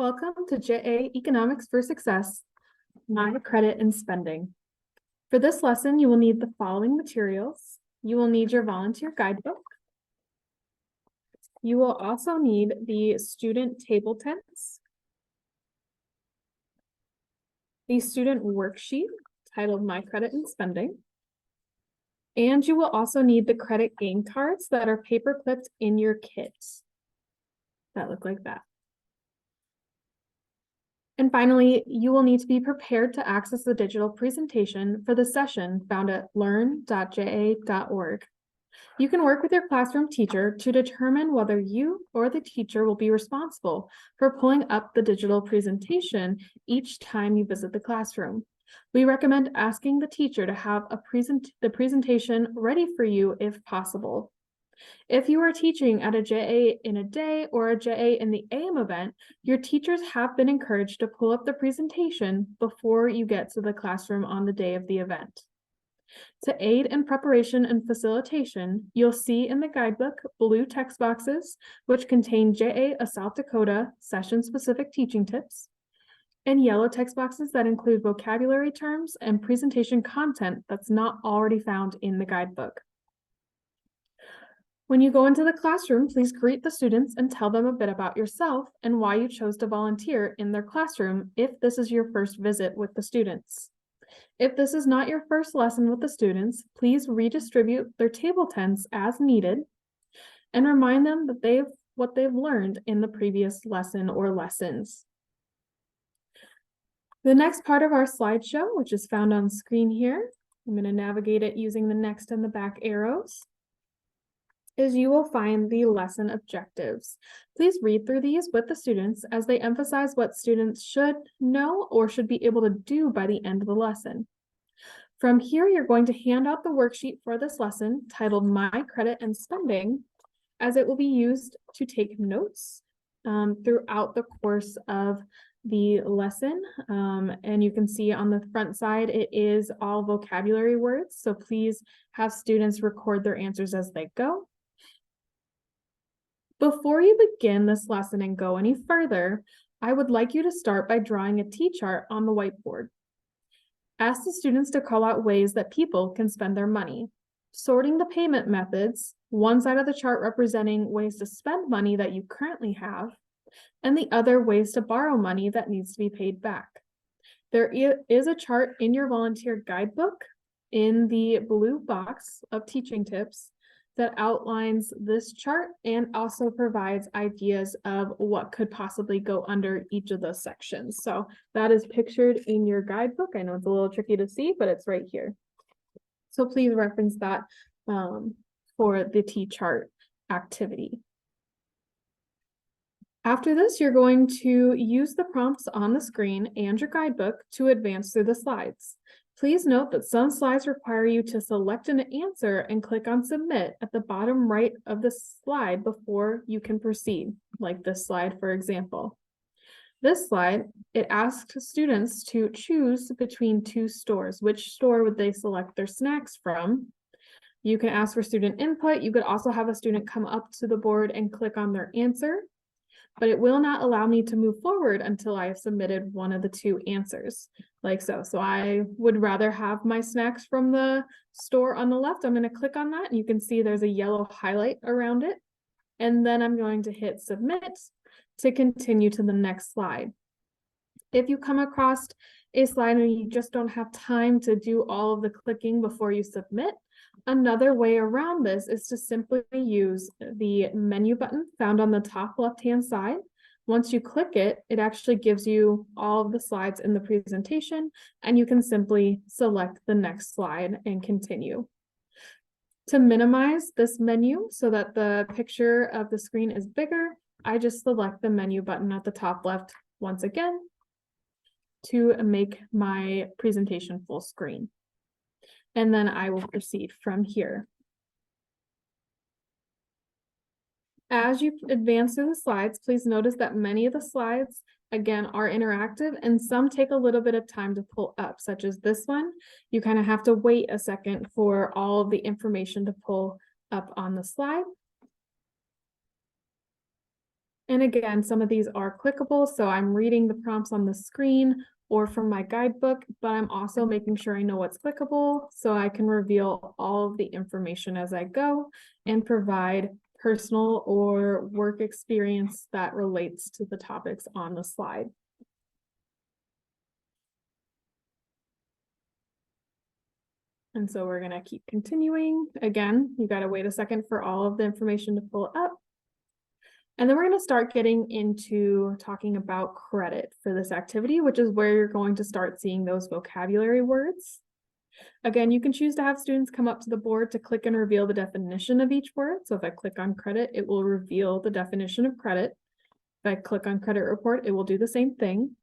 Welcome to JA Economics for Success, My Credit and Spending. For this lesson, you will need the following materials. You will need your volunteer guidebook. You will also need the student table tents, the student worksheet titled My Credit and Spending, and you will also need the credit game cards that are paper clipped in your kit that look like that. And finally, you will need to be prepared to access the digital presentation for the session found at learn.ja.org. You can work with your classroom teacher to determine whether you or the teacher will be responsible for pulling up the digital presentation each time you visit the classroom. We recommend asking the teacher to have the presentation ready for you if possible. If you are teaching at a JA in a day or a JA in the AM event, your teachers have been encouraged to pull up the presentation before you get to the classroom on the day of the event. To aid in preparation and facilitation, you'll see in the guidebook blue text boxes, which contain JA of South Dakota session-specific teaching tips, and yellow text boxes that include vocabulary terms and presentation content that's not already found in the guidebook. When you go into the classroom, please greet the students and tell them a bit about yourself and why you chose to volunteer in their classroom if this is your first visit with the students. If this is not your first lesson with the students, please redistribute their table tents as needed and remind them that what they've learned in the previous lesson or lessons. The next part of our slideshow, which is found on screen here, I'm going to navigate it using the next and the back arrows, is you will find the lesson objectives. Please read through these with the students as they emphasize what students should know or should be able to do by the end of the lesson. From here, you're going to hand out the worksheet for this lesson titled My Credit and Spending, as it will be used to take notes throughout the course of the lesson. And you can see on the front side, it is all vocabulary words. So please have students record their answers as they go. Before you begin this lesson and go any further, I would like you to start by drawing a T-chart on the whiteboard. Ask the students to call out ways that people can spend their money, sorting the payment methods, one side of the chart representing ways to spend money that you currently have, and the other ways to borrow money that needs to be paid back. There is a chart in your volunteer guidebook in the blue box of teaching tips that outlines this chart and also provides ideas of what could possibly go under each of those sections. So that is pictured in your guidebook. I know it's a little tricky to see, but it's right here. So please reference that for the T-chart activity. After this, you're going to use the prompts on the screen and your guidebook to advance through the slides. Please note that some slides require you to select an answer and click on Submit at the bottom right of the slide before you can proceed, like this slide, for example. This slide, it asks students to choose between two stores. Which store would they select their snacks from? You can ask for student input. You could also have a student come up to the board and click on their answer, but it will not allow me to move forward until I have submitted one of the two answers, like so. So I would rather have my snacks from the store on the left. I'm going to click on that, and you can see there's a yellow highlight around it. And then I'm going to hit Submit to continue to the next slide. If you come across a slide and you just don't have time to do all of the clicking before you submit, another way around this is to simply use the menu button found on the top left-hand side. Once you click it, it actually gives you all of the slides in the presentation, and you can simply select the next slide and continue. To minimize this menu so that the picture of the screen is bigger, I just select the menu button at the top left once again to make my presentation full screen. And then I will proceed from here. As you advance through the slides, please notice that many of the slides, again, are interactive and some take a little bit of time to pull up, such as this one. You kind of have to wait a second for all of the information to pull up on the slide. And again, some of these are clickable, so I'm reading the prompts on the screen or from my guidebook, but I'm also making sure I know what's clickable so I can reveal all of the information as I go and provide personal or work experience that relates to the topics on the slide. And so we're going to keep continuing. Again, you got to wait a second for all of the information to pull up. And then we're going to start getting into talking about credit for this activity, which is where you're going to start seeing those vocabulary words. Again, you can choose to have students come up to the board to click and reveal the definition of each word. So if I click on credit, it will reveal the definition of credit. If I click on credit report, it will do the same thing.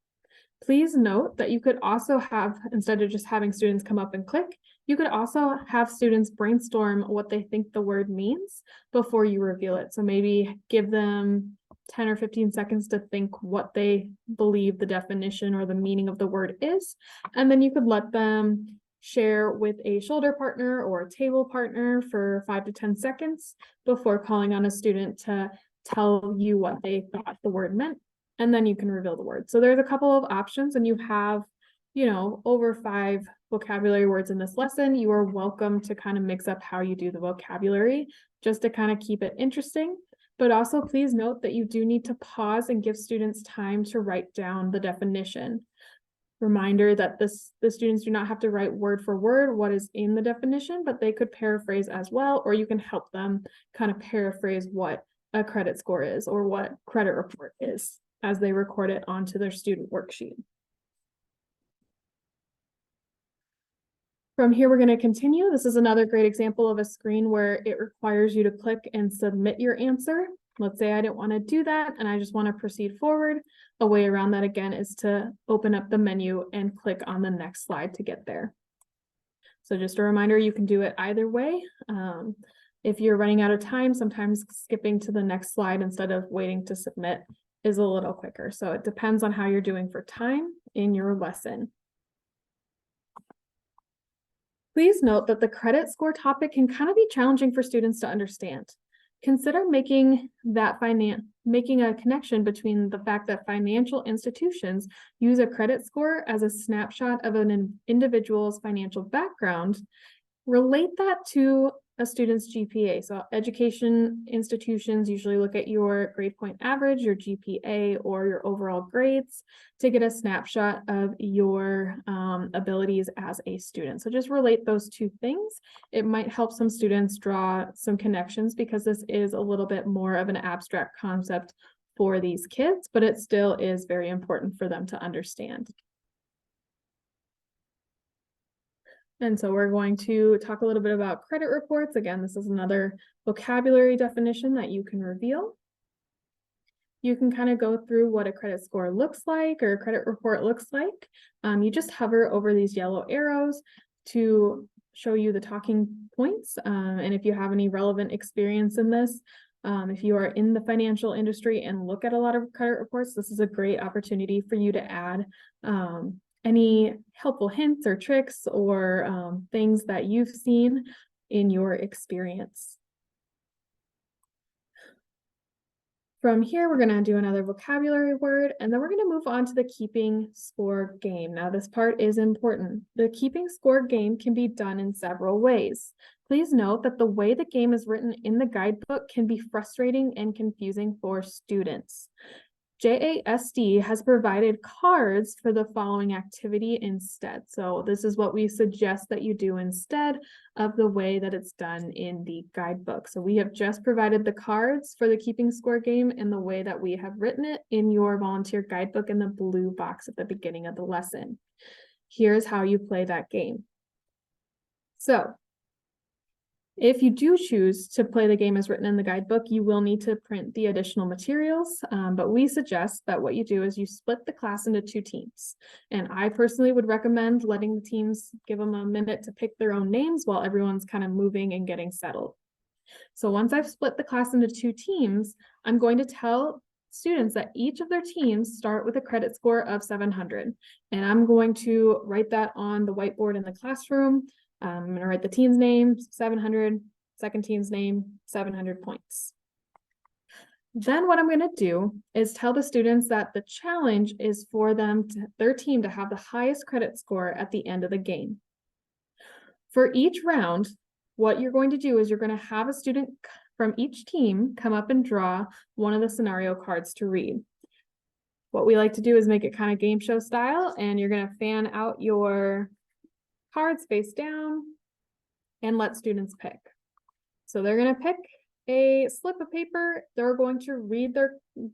Please note that you could also have, instead of just having students come up and click, you could also have students brainstorm what they think the word means before you reveal it. So maybe give them 10 or 15 seconds to think what they believe the definition or the meaning of the word is. And then you could let them share with a shoulder partner or a table partner for 5 to 10 seconds before calling on a student to tell you what they thought the word meant. And then you can reveal the word. So there's a couple of options, and you have, over 5 vocabulary words in this lesson. You are welcome to kind of mix up how you do the vocabulary just to kind of keep it interesting. But also please note that you do need to pause and give students time to write down the definition. Reminder that the students do not have to write word for word what is in the definition, but they could paraphrase as well, or you can help them kind of paraphrase what a credit score is or what credit report is as they record it onto their student worksheet. From here, we're going to continue. This is another great example of a screen where it requires you to click and submit your answer. Let's say I didn't want to do that and I just want to proceed forward. A way around that again is to open up the menu and click on the next slide to get there. So just a reminder, you can do it either way. If you're running out of time, sometimes skipping to the next slide instead of waiting to submit is a little quicker. So it depends on how you're doing for time in your lesson. Please note that the credit score topic can kind of be challenging for students to understand. Consider making a connection between the fact that financial institutions use a credit score as a snapshot of an individual's financial background. Relate that to a student's GPA. So education institutions usually look at your grade point average, your GPA, or your overall grades to get a snapshot of your abilities as a student. So just relate those two things. It might help some students draw some connections because this is a little bit more of an abstract concept for these kids, but it still is very important for them to understand. And so we're going to talk a little bit about credit reports. Again, this is another vocabulary definition that you can reveal. You can kind of go through what a credit score looks like or a credit report looks like. You just hover over these yellow arrows to show you the talking points. And if you have any relevant experience in this, if you are in the financial industry and look at a lot of credit reports, this is a great opportunity for you to add any helpful hints or tricks or things that you've seen in your experience. From here, we're going to do another vocabulary word, and then we're going to move on to the keeping score game. Now, this part is important. The keeping score game can be done in several ways. Please note that the way the game is written in the guidebook can be frustrating and confusing for students. JASD has provided cards for the following activity instead. So this is what we suggest that you do instead of the way that it's done in the guidebook. So we have just provided the cards for the keeping score game in the way that we have written it in your volunteer guidebook in the blue box at the beginning of the lesson. Here's how you play that game. So if you do choose to play the game as written in the guidebook, you will need to print the additional materials, but we suggest that what you do is you split the class into 2 teams. And I personally would recommend letting the teams, give them a minute to pick their own names while everyone's kind of moving and getting settled. So once I've split the class into 2 teams, I'm going to tell students that each of their teams start with a credit score of 700. And I'm going to write that on the whiteboard in the classroom. I'm going to write the team's name, 700, second team's name, 700 points. Then what I'm going to do is tell the students that the challenge is for their team to have the highest credit score at the end of the game. For each round, what you're going to do is you're going to have a student from each team come up and draw one of the scenario cards to read. What we like to do is make it kind of game show style, and you're going to fan out your cards face down and let students pick. So they're going to pick a slip of paper, they're going to read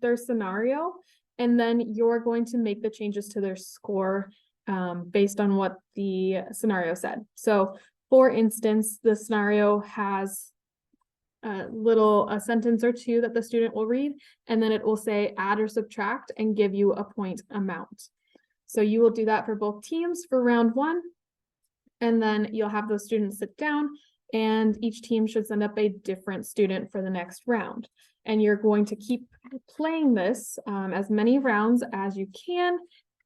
their scenario, and then you're going to make the changes to their score based on what the scenario said. So for instance, the scenario has a sentence or two that the student will read, and then it will say add or subtract and give you a point amount. So you will do that for both teams for round one, and then you'll have those students sit down, and each team should send up a different student for the next round. And you're going to keep playing this as many rounds as you can.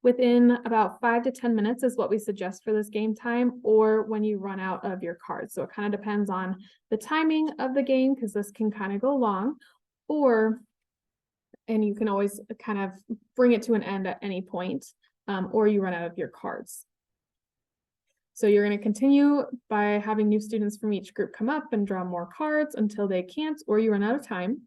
Within about 5 to 10 minutes is what we suggest for this game time, or when you run out of your cards. So it kind of depends on the timing of the game, because this can kind of go long, and you can always kind of bring it to an end at any point, or you run out of your cards. So you're going to continue by having new students from each group come up and draw more cards until they can't, or you run out of time.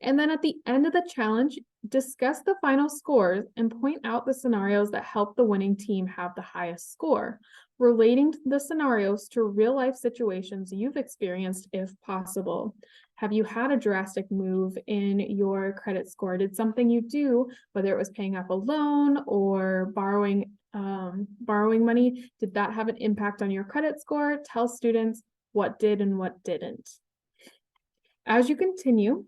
And then at the end of the challenge, discuss the final scores and point out the scenarios that help the winning team have the highest score, relating the scenarios to real life situations you've experienced if possible. Have you had a drastic move in your credit score? Did something you do, whether it was paying off a loan or borrowing money, did that have an impact on your credit score? Tell students what did and what didn't. As you continue,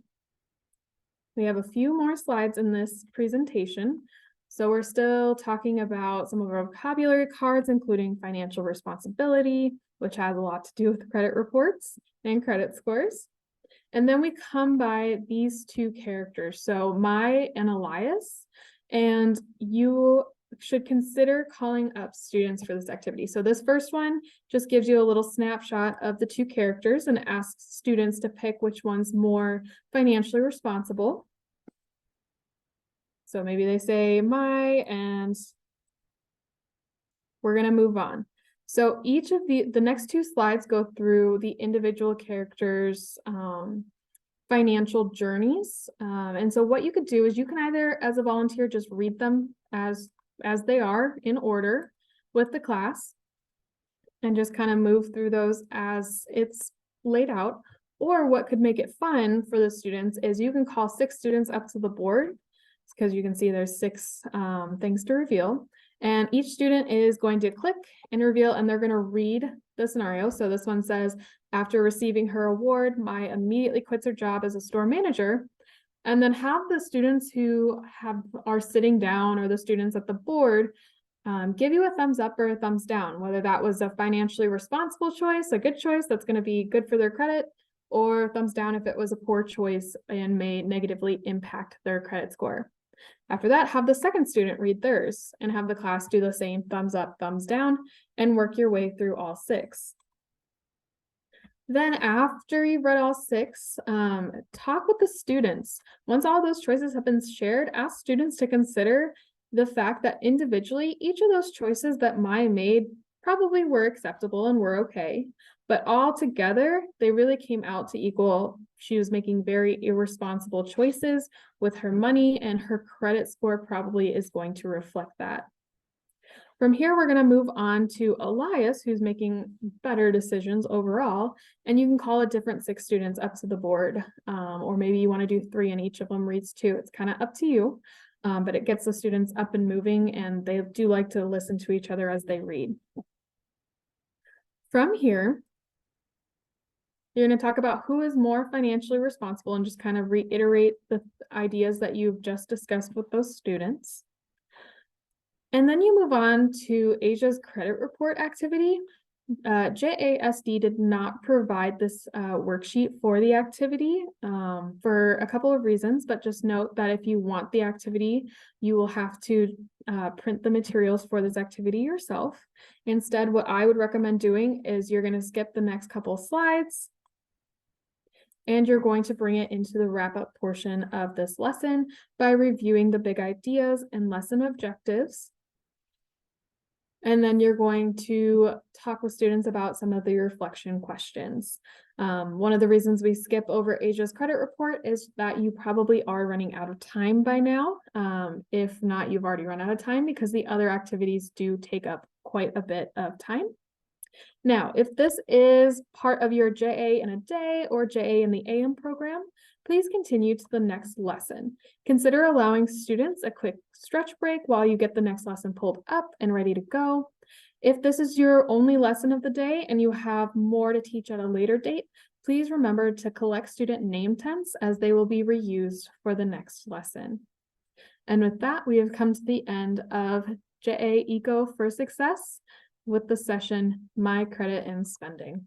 we have a few more slides in this presentation. So we're still talking about some of our vocabulary cards, including financial responsibility, which has a lot to do with credit reports and credit scores. And then we come by these two characters, so Mai and Elias, and you should consider calling up students for this activity. So this first one just gives you a little snapshot of the two characters and asks students to pick which one's more financially responsible. So maybe they say Mai, and we're going to move on. So each of the next two slides go through the individual characters' financial journeys. And so what you could do is you can either, as a volunteer, just read them as they are in order with the class and just kind of move through those as it's laid out. Or what could make it fun for the students is you can call 6 students up to the board, because you can see there's 6 things to reveal. And each student is going to click and reveal, and they're going to read the scenario. So this one says, after receiving her award, Mai immediately quits her job as a store manager. And then have the students who are sitting down, or the students at the board, give you a thumbs up or a thumbs down, whether that was a financially responsible choice, a good choice that's going to be good for their credit, or thumbs down if it was a poor choice and may negatively impact their credit score. After that, have the second student read theirs and have the class do the same, thumbs up, thumbs down, and work your way through all 6. Then after you've read all 6, talk with the students. Once all those choices have been shared, ask students to consider the fact that individually, each of those choices that Mai made probably were acceptable and were okay, but all together, they really came out to equal. She was making very irresponsible choices with her money, and her credit score probably is going to reflect that. From here, we're going to move on to Elias, who's making better decisions overall, and you can call a different 6 students up to the board, or maybe you want to do 3 and each of them reads 2. It's kind of up to you, but it gets the students up and moving, and they do like to listen to each other as they read. From here, you're going to talk about who is more financially responsible and just kind of reiterate the ideas that you've just discussed with those students. And then you move on to Asia's credit report activity. JASD did not provide this worksheet for the activity for a couple of reasons, but just note that if you want the activity, you will have to print the materials for this activity yourself. Instead, what I would recommend doing is you're going to skip the next couple slides And you're going to bring it into the wrap-up portion of this lesson by reviewing the big ideas and lesson objectives. And then you're going to talk with students about some of the reflection questions. One of the reasons we skip over Asia's credit report is that you probably are running out of time by now. If not, you've already run out of time because the other activities do take up quite a bit of time. Now, if this is part of your JA in a day or JA in the AM program, please continue to the next lesson. Consider allowing students a quick stretch break while you get the next lesson pulled up and ready to go. If this is your only lesson of the day and you have more to teach at a later date, please remember to collect student name tents as they will be reused for the next lesson. And with that, we have come to the end of JA Eco for Success with the session, My Credit and Spending.